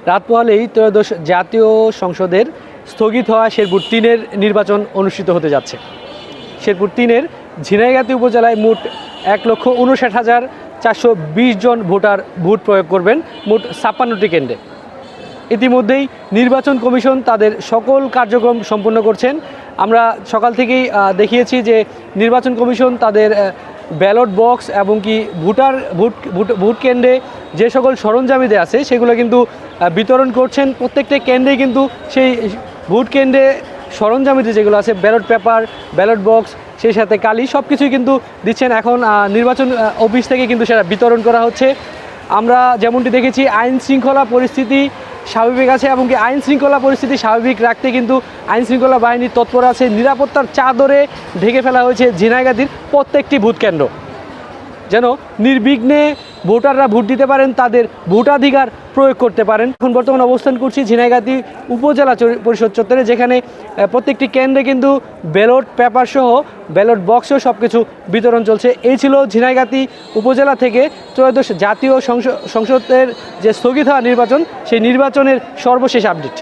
রাত পোহালেই ত্রয়োদশ জাতীয় সংসদের স্থগিত হওয়া শেরপুর 3-এর নির্বাচন অনুষ্ঠিত হতে যাচ্ছে। শেরপুর 3-এর ঝিনাইগাতী উপজেলায় মোট 1,59,420 জন ভোটার ভোট প্রয়োগ করবেন মোট 56টি কেন্দ্রে। ইতিমধ্যেই নির্বাচন কমিশন তাদের সকল কার্যক্রম সম্পন্ন করছেন। আমরা সকাল থেকেই দেখিয়েছি যে নির্বাচন কমিশন তাদের ব্যালট বক্স এবং কি ভোট কেন্দ্রে যে সকল সরঞ্জামিতে আছে সেগুলো কিন্তু বিতরণ করছেন। প্রত্যেকটা কেন্দ্রেই কিন্তু সেই ভোট কেন্দ্রে সরঞ্জামিতে যেগুলো আছে ব্যালট পেপার, ব্যালট বক্স, সেই সাথে কালি সব কিছুই কিন্তু দিচ্ছেন। এখন নির্বাচন অফিস থেকে কিন্তু সেটা বিতরণ করা হচ্ছে। আমরা যেমনটি দেখেছি আইন শৃঙ্খলা পরিস্থিতি স্বাভাবিক আছে এবং কি আইন শৃঙ্খলা পরিস্থিতি স্বাভাবিক রাখতে কিন্তু আইন শৃঙ্খলা বাহিনী তৎপর আছে। নিরাপত্তার চাদরে ঢেকে ফেলা হয়েছে ঝিনাইগাতীর প্রত্যেকটি ভোট কেন্দ্র, যেন নির্বিঘ্নে ভোটাররা ভোট দিতে পারেন, তাদের ভোটাধিকার প্রয়োগ করতে পারেন। এখন বর্তমানে অবস্থান করছি ঝিনাইগাতী উপজেলা পরিষদ চত্বরে, যেখানে প্রত্যেকটি কেন্দ্রে কিন্তু ব্যালট পেপার সহ ব্যালট বক্সও সব কিছু বিতরণ চলছে। এই ছিল ঝিনাইগাতী উপজেলা থেকে ত্রয়োদশ জাতীয় সংসদের যে স্থগিত হওয়া নির্বাচন, সেই নির্বাচনের সর্বশেষ আপডেট।